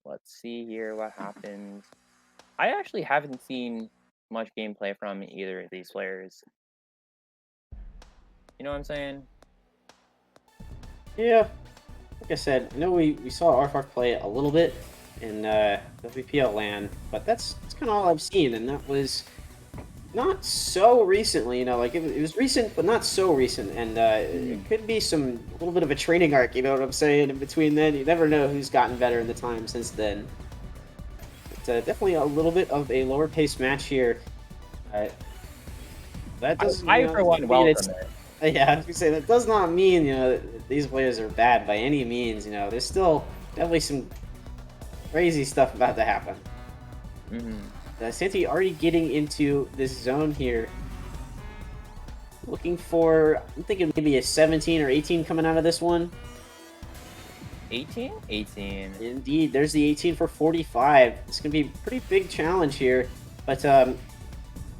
Let's see here what happens. I actually haven't seen much gameplay from either of these players. You know what I'm saying? Yeah, like I said, I know we saw Arfarf play a little bit in WPL LAN, but that's kind of all I've seen, and that was not so recently. Like it was recent, but not so recent, and it Mm. could be a little bit of a training arc. You know what I'm saying? In between then, you never know who's gotten better in the time since then. It's definitely a little bit of a lower pace match here. Uh, that doesn't, I for doesn't one mean it's welcome it. yeah, I was gonna say that does not mean that these players are bad by any means. There's still definitely some crazy stuff about to happen. Hmm. Santi already getting into this zone here, looking for. I'm thinking maybe a 17 or 18 coming out of this one. 18? 18. Indeed, there's the 18 for 45. It's gonna be a pretty big challenge here, but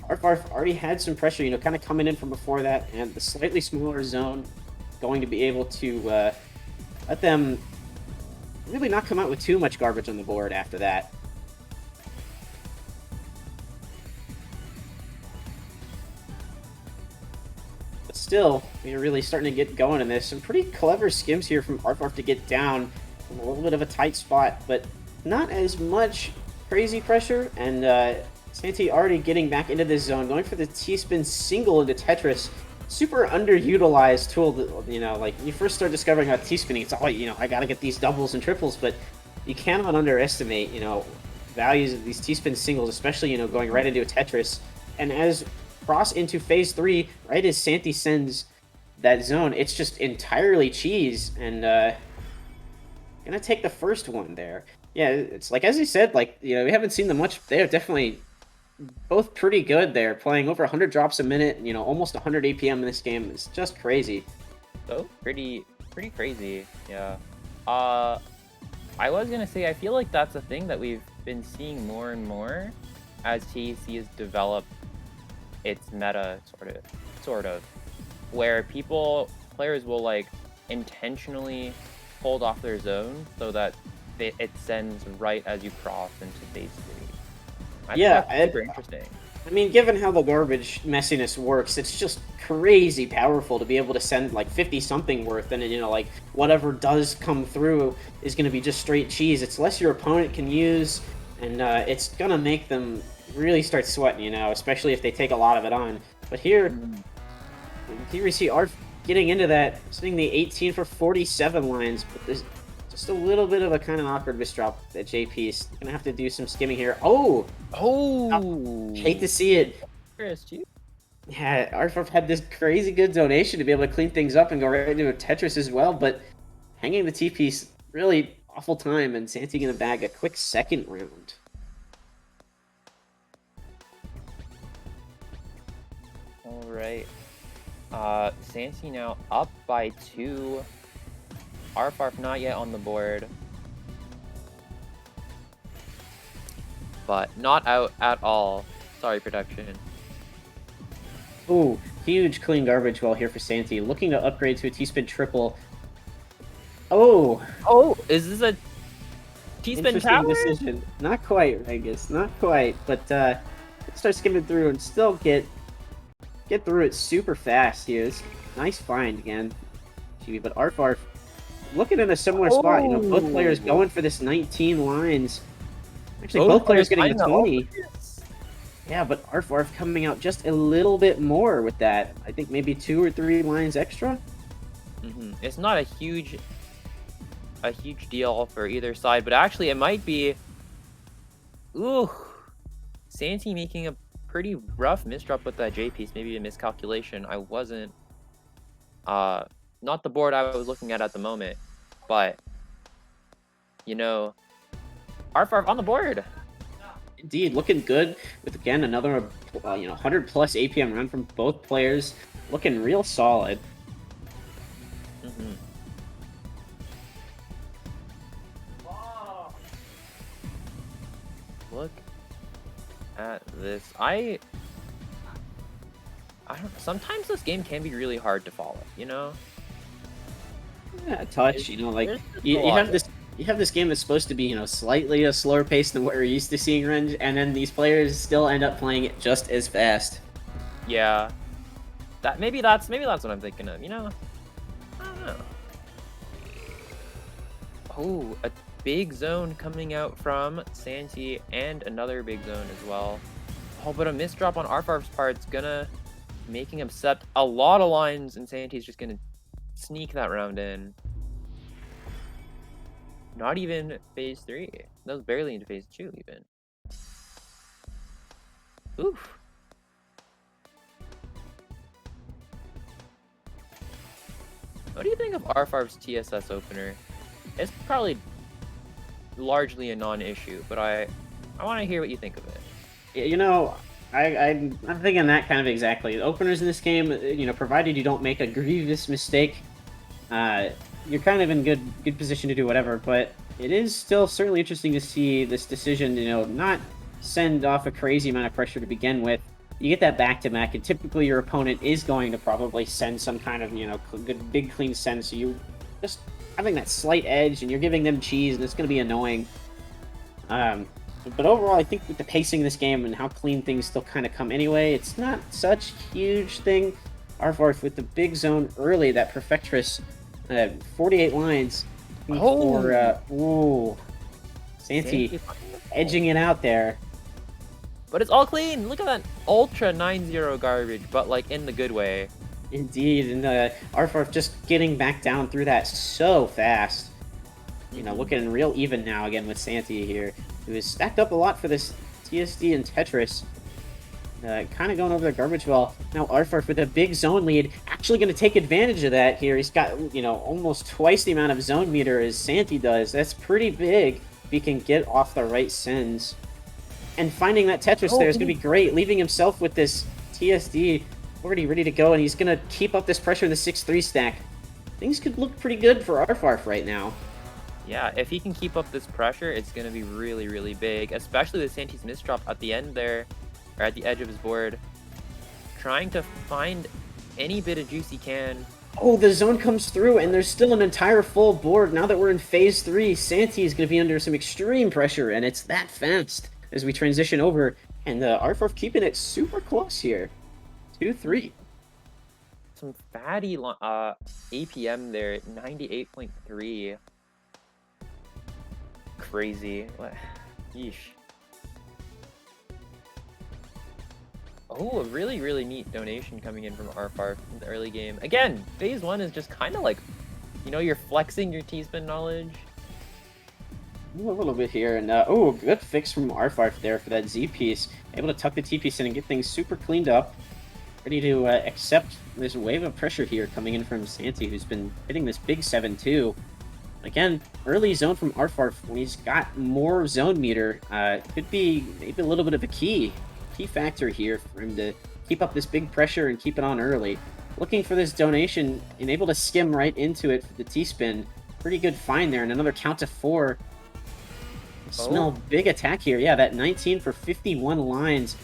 Arfarf already had some pressure, kind of coming in from before that, and the slightly smaller zone going to be able to let them really not come out with too much garbage on the board after that. But still, we're really starting to get going in this. Some pretty clever skims here from Arfarf to get down from a little bit of a tight spot, but not as much crazy pressure. And Santi already getting back into this zone, going for the T-spin single into Tetris. Super underutilized tool that, like when you first start discovering how T-spinning, it's all, I gotta get these doubles and triples, but you cannot underestimate, values of these T-spin singles, especially, going right into a Tetris. And as cross into phase 3, right as Santi sends that zone, it's just entirely cheese, and gonna take the first one there. Yeah, it's like, as you said, like, we haven't seen them much. They're definitely both pretty good there, playing over 100 drops a minute, almost 100 APM in this game. It's just crazy. So pretty crazy. Yeah. Uh, I was gonna say I feel like that's a thing that we've been seeing more and more as TEC has developed its meta sort of where players will like intentionally hold off their zone so that it sends right as you cross into phase 3. I think Yeah, that's super interesting. I mean, given how the garbage messiness works, it's just crazy powerful to be able to send like 50 something worth, and like whatever does come through is going to be just straight cheese. It's less your opponent can use, and it's going to make them really start sweating, especially if they take a lot of it on. But here we see Art getting into that, sending the 18 for 47 lines, but there's just a little bit of a kind of awkward misdrop at JP's. Gonna have to do some skimming here. Oh! Oh, Hate to see it. Chris, too. Yeah, Arfarf had this crazy good donation to be able to clean things up and go right into a Tetris as well, but hanging the T-piece, really awful time, and Santi gonna bag a quick second round. All right. Santi now up by 2. Arfarf not yet on the board, but not out at all. Sorry, production. Ooh, huge clean garbage well here for Santi, looking to upgrade to a T-spin triple. Oh, Oh, is this a T-spin interesting tower? decision. Not quite, Vegas, not quite, but start skimming through and still get through it super fast here. It's nice find again, GB, but Arfarf looking in a similar spot. Both players going for this 19 lines. Actually, both players getting the 20. Yeah, but Arfarf coming out just a little bit more with that. I think maybe 2 or 3 lines extra. It's not a huge deal for either side, but actually it might be. Ooh, Santi making a pretty rough misdrop with that J piece. Maybe a miscalculation. I wasn't not the board I was looking at the moment, but Arfarf on the board. Indeed, looking good with, again, another 100 plus APM run from both players. Looking real solid. Look at this. I don't. Sometimes this game can be really hard to follow. Yeah, touch. Like you have you have this game that's supposed to be, slightly a slower pace than what we're used to seeing Renge, and then these players still end up playing it just as fast. Yeah. Maybe that's what I'm thinking of, you know? I don't know. Oh, a big zone coming out from Santi and another big zone as well. Oh, but a misdrop on Arfarf's part's gonna making him accept a lot of lines, and Santi's just gonna sneak that round in. Not even phase 3. That was barely into phase 2 even. Oof. What do you think of Arfarf's TSS opener? It's probably largely a non-issue, but I want to hear what you think of it. I'm thinking that kind of exactly. Openers in this game, provided you don't make a grievous mistake, you're kind of in good position to do whatever. But it is still certainly interesting to see this decision, not send off a crazy amount of pressure to begin with. You get that back-to-back, and typically your opponent is going to probably send some kind of, good, big, clean send, so you just having that slight edge, and you're giving them cheese, and it's going to be annoying. But overall, I think with the pacing of this game and how clean things still kind of come anyway, it's not such a huge thing. Arfarf with the big zone early, that Perfectress, 48 lines for, Santi edging it out there. But it's all clean. Look at that ultra 9-0 garbage, but like in the good way. Indeed, and Arfarf just getting back down through that so fast. Looking real even now again with Santi here, who has stacked up a lot for this TSD and Tetris. Kind of going over the garbage well. Now Arfarf with a big zone lead, actually going to take advantage of that here. He's got, almost twice the amount of zone meter as Santi does. That's pretty big if he can get off the right sends. And finding that Tetris there is going to be great, leaving himself with this TSD already ready to go, and he's going to keep up this pressure in the 6-3 stack. Things could look pretty good for Arfarf right now. Yeah, if he can keep up this pressure, it's going to be really, really big, especially with Santi's misdrop at the end there, or at the edge of his board. Trying to find any bit of juice he can. Oh, the zone comes through, and there's still an entire full board. Now that we're in phase 3, Santi is going to be under some extreme pressure, and it's that fast as we transition over. And Arfarf keeping it super close here. 2-3. Some fatty APM there at 98.3. Crazy. What? Yeesh. Oh, a really, really neat donation coming in from Arfarf in the early game. Again, phase 1 is just kind of like, you're flexing your T-spin knowledge. A little bit here, and good fix from Arfarf there for that Z piece. Able to tuck the T piece in and get things super cleaned up. Ready to accept this wave of pressure here coming in from Santi, who's been hitting this big 7-2. Again, early zone from Arfarf when he's got more zone meter. Could be maybe a little bit of a key factor here for him to keep up this big pressure and keep it on early. Looking for this donation and able to skim right into it for the T-spin. Pretty good find there, and another count to 4. Smell big attack here. Yeah, that 19 for 51 lines.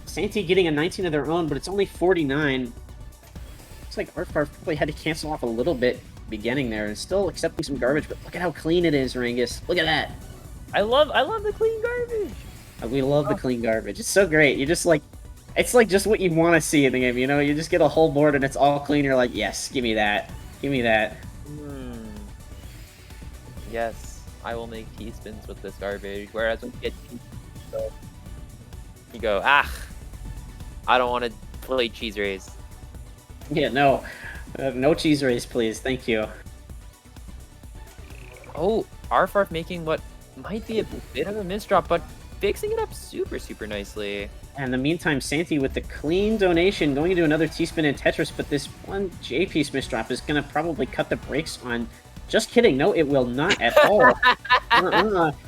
Santi getting a 19 of their own, but it's only 49. Looks like Arfarf probably had to cancel off a little bit beginning there, and still accepting some garbage, but look at how clean it is, Rangus. Look at that. I love the clean garbage. We love the clean garbage. It's so great. You just like, it's like just what you want to see in the game, You just get a whole board and it's all clean. You're like, yes, give me that. Give me that. Yes. I will make T-spins with this garbage, whereas when you get you go, I don't want to play cheese race. Yeah, no. No cheese race, please. Thank you. Oh, Arfarf making what might be a bit of a misdrop, but fixing it up super, super nicely. And in the meantime, Santi with the clean donation, going to do another T-spin in Tetris, but this one J-piece misdrop is going to probably cut the brakes on. Just kidding. No, it will not at all.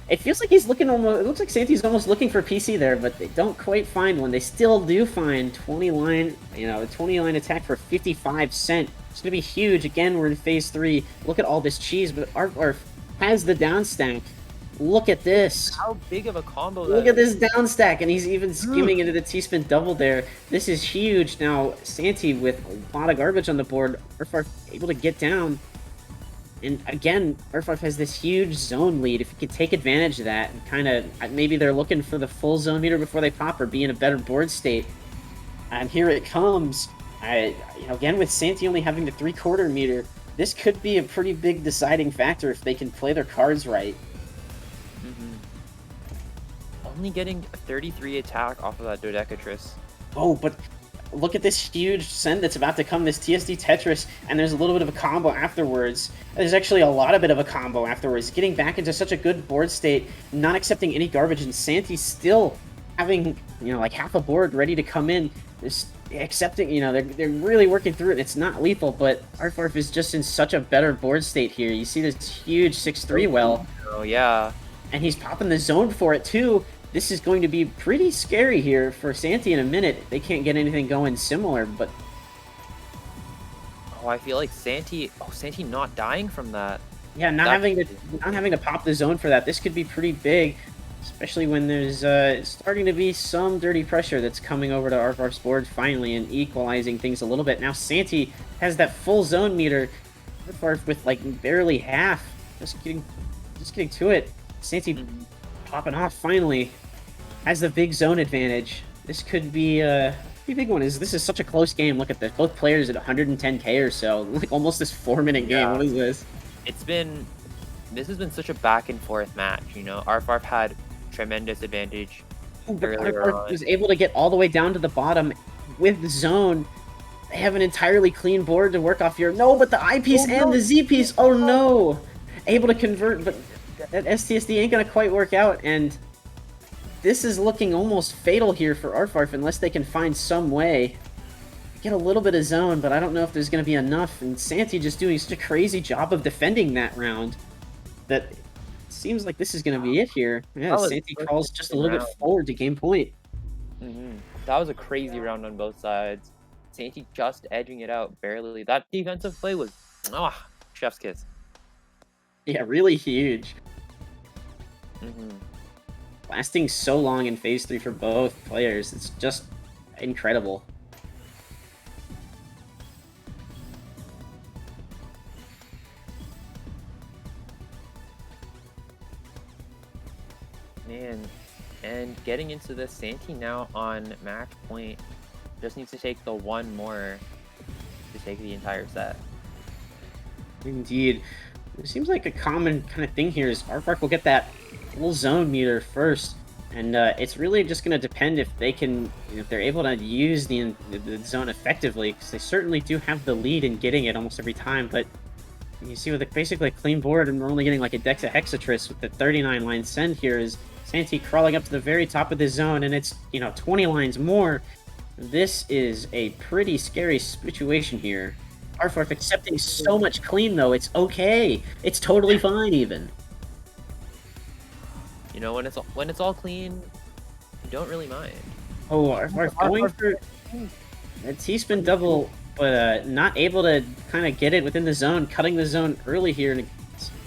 It feels like he's looking almost. It looks like Santi's almost looking for PC there, but they don't quite find one. They still do find 20 line, a 20 line attack for 55 cent. It's gonna be huge. Again, we're in phase 3. Look at all this cheese, but Arfarf has the down stack. Look at this. How big of a combo Look at this down stack, and he's even skimming into the T-spin double there. This is huge. Now, Santi with a lot of garbage on the board. Arfarf able to get down. And again, Arfarf has this huge zone lead. If you could take advantage of that and kind of maybe they're looking for the full zone meter before they pop or be in a better board state. And here it comes. Again with Santi only having the 3/4 meter, this could be a pretty big deciding factor if they can play their cards right. Only getting a 33 attack off of that Dodecatris. Oh, but look at this huge send that's about to come, this TSD Tetris, and there's a little bit of a combo afterwards. There's actually a lot of bit of a combo afterwards. Getting back into such a good board state, not accepting any garbage, and Santi still having, like half a board ready to come in. Just accepting, they're really working through it. It's not lethal, but Arfarf is just in such a better board state here. You see this huge 6-3 well. Oh, yeah. And he's popping the zone for it, too. This is going to be pretty scary here for Santi in a minute. They can't get anything going similar, but... Oh, I feel like Santi not dying from that. Yeah, not having to pop the zone for that. This could be pretty big, especially when there's starting to be some dirty pressure that's coming over to Arfarf's board finally and equalizing things a little bit. Now Santi has that full zone meter. Arfarf with like barely half. Just getting to it. Santi popping off finally. Has the big zone advantage. This could be a big one. This is such a close game. Look at this. Both players at 110k or so. Like almost this 4-minute game. Yeah. What is this? This has been such a back and forth match, Arfarf had tremendous advantage earlier on. Was able to get all the way down to the bottom with the zone. They have an entirely clean board to work off here. No, but the I piece and the Z piece. Oh no! Able to convert, but that STSD ain't gonna quite work out, and this is looking almost fatal here for Arfarf unless they can find some way. Get a little bit of zone, but I don't know if there's going to be enough. And Santi just doing such a crazy job of defending that round that it seems like this is going to be it here. Yeah, Santi crawls just a little bit forward to game point. That was a crazy round on both sides. Santi just edging it out barely. That defensive play was, chef's kiss. Yeah, really huge. Lasting so long in Phase 3 for both players. It's just incredible. Man, and getting into this, Santi now on match point. Just needs to take the one more to take the entire set. Indeed. It seems like a common kind of thing here is Arfarf will get that full zone meter first, and it's really just going to depend if they can, if they're able to use the zone effectively, because they certainly do have the lead in getting it almost every time. But you see with basically a clean board, and we're only getting like a Dexa Hexatris with the 39 line send here, is Santi crawling up to the very top of the zone, and it's 20 lines more. This is a pretty scary situation here. Arfarf accepting so much clean, though. It's okay. It's totally fine, even. When it's all clean, you don't really mind. Oh, Arfarf going for a T-spin double, but not able to kind of get it within the zone, cutting the zone early here. And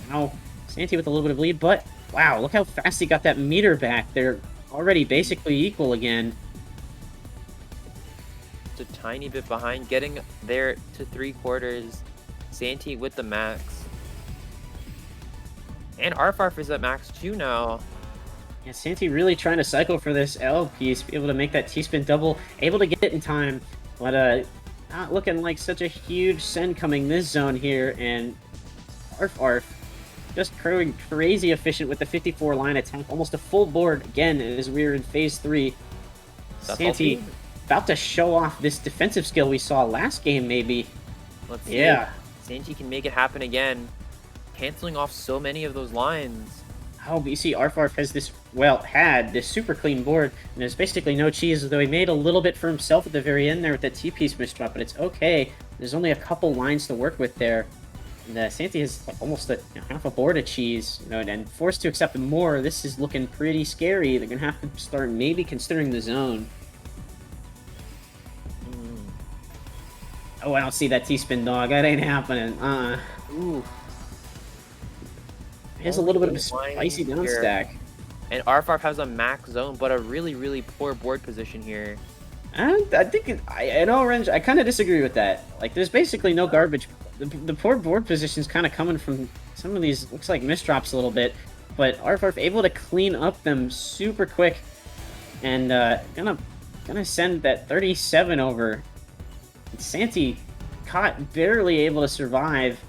now Santi with a little bit of lead, but wow, look how fast he got that meter back. They're already basically equal again. A tiny bit behind, getting there to 3/4. Santi with the max, and Arfarf is at max too now. Yeah, Santi really trying to cycle for this L piece, be able to make that T-spin double, able to get it in time, but not looking like such a huge send coming this zone here, and Arfarf just crazy efficient with the 54 line attack, almost a full board again as we're in Phase 3. Santi about to show off this defensive skill we saw last game, maybe. Let's see. Yeah. Santi can make it happen again, canceling off so many of those lines. Oh, but you see Arfarf has this, had this super clean board, and there's basically no cheese, though he made a little bit for himself at the very end there with that T-piece misdrop, but it's okay. There's only a couple lines to work with there. And Santi has like almost half a board of cheese, and forced to accept more. This is looking pretty scary. They're going to have to start maybe considering the zone. Oh, I don't see that T-spin dog. That ain't happening. Ooh. There's a little bit of a spicy down stack. And Arfarf has a max zone, but a really, really poor board position here. I think in Orange, I kind of disagree with that. Like, there's basically no garbage the poor board position's kind of coming from some of these, looks like misdrops a little bit, but Arfarf able to clean up them super quick, and gonna send that 37 over. Santi caught, barely able to survive.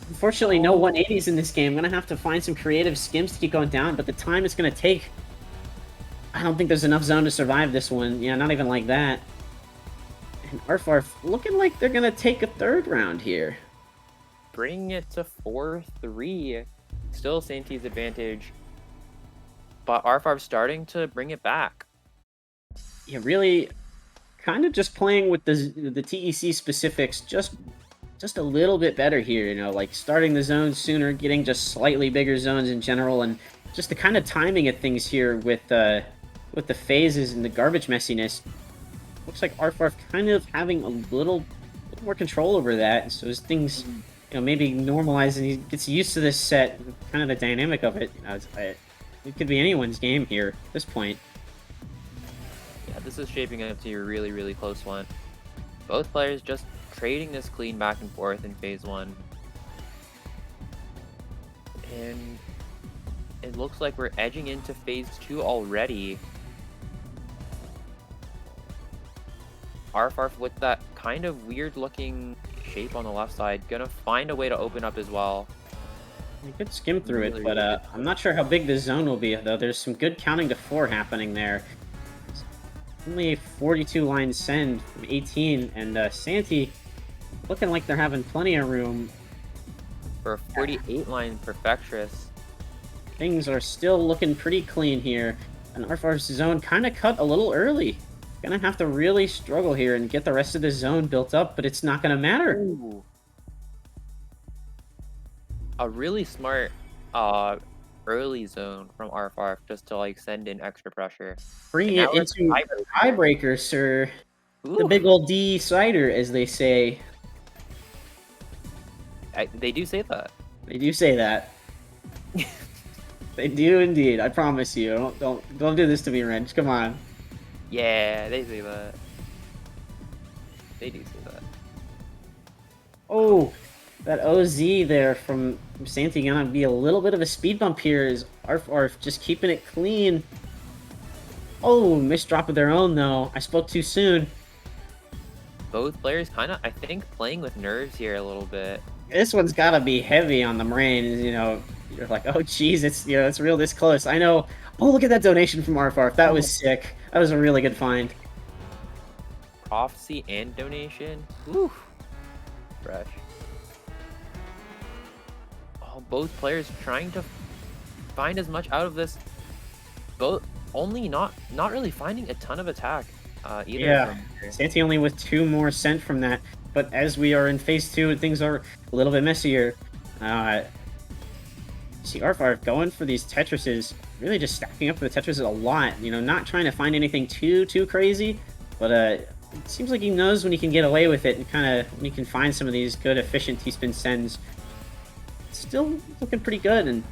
Unfortunately, no 180s in this game. I'm gonna have to find some creative skims to keep going down, but the time it's gonna take, I don't think there's enough zone to survive this one. Yeah, not even like that. And Arfarf looking like they're gonna take a third round here. Bringing it to 4-3. Still Santi's advantage. But Arfarf starting to bring it back. Yeah, really kind of just playing with the TEC specifics just a little bit better here, you know, like starting the zones sooner, getting just slightly bigger zones in general, and just the kind of timing of things here with the phases and the garbage messiness. Looks like Arfarf kind of having a little more control over that, so as things, you know, maybe normalize and he gets used to this set, kind of the dynamic of it, you know, it could be anyone's game here at this point. Yeah, this is shaping up to be a really, really close one. Both players just trading this clean back and forth in phase 1. And it looks like we're edging into phase 2 already. Arfarf with that kind of weird looking shape on the left side, gonna find a way to open up as well. You could skim through it, but I'm not sure how big the zone will be, though. There's some good counting to 4 happening there. Only 42 lines send from 18, and Santi looking like they're having plenty of room. For a 48 line Perfectress. Things are still looking pretty clean here, and Arfarf's zone kind of cut a little early. Gonna have to really struggle here and get the rest of the zone built up, but it's not gonna matter. Ooh. A really smart early zone from Arfarf just to like send in extra pressure. Bringing it into tiebreaker, sir. Ooh. The big old D cider, as they say. They do say that. They do say that. They do indeed. I promise you. Don't do this to me, Wrench. Come on. Yeah, they say that. They do say that. Oh, that OZ there from Santi gonna be a little bit of a speed bump here. Is Arfarf just keeping it clean? Oh, missed drop of their own though. I spoke too soon. Both players kind of, I think, playing with nerves here a little bit. This one's gotta be heavy on the brain. You know, you're like, oh geez, it's, you know, it's real this close. I know. Oh, look at that donation from Arfarf. That was sick. That was a really good find. Prophecy and donation. Woo. Fresh. Oh, both players trying to find as much out of this. Both only not really finding a ton of attack either. Yeah, Santi only with 2 more sent from that. But as we are in phase 2 and things are a little bit messier, see Arfarf going for these Tetrises, really just stacking up for the Tetrises a lot. You know, not trying to find anything too crazy, but it seems like he knows when he can get away with it and kind of when he can find some of these good, efficient T-spin sends. Still looking pretty good, and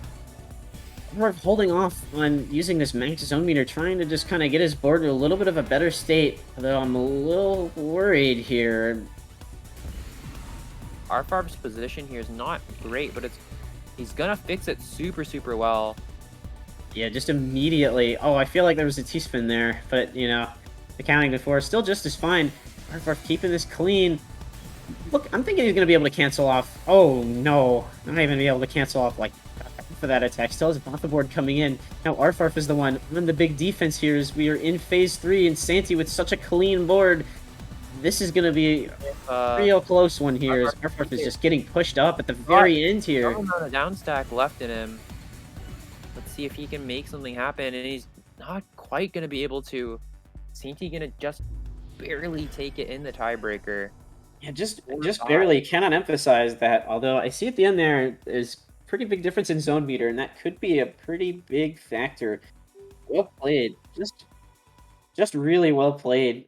Arfarf holding off on using this max zone meter, trying to just kind of get his board in a little bit of a better state, although I'm a little worried here. Arfarf's position here is not great, but he's gonna fix it super well. Yeah, just immediately. Oh, I feel like there was a T-spin there, but, you know, the counting before still just as fine. Arfarf keeping this clean. Look, I'm thinking he's going to be able to cancel off. Oh, no. Not even be able to cancel off, like, for that attack. Still has a board coming in. Now Arfarf is the one on the big defense here as we are in phase 3, and Santi with such a clean board. This is going to be a real close one here, as Arfarf is just getting pushed up at the very end here. Not a down stack left in him. Let's see if he can make something happen, and he's not quite going to be able to. Santi going to just barely take it in the tiebreaker. Yeah, just barely. Cannot emphasize that, although I see at the end there is pretty big difference in zone meter, and that could be a pretty big factor. Well played. Just really well played.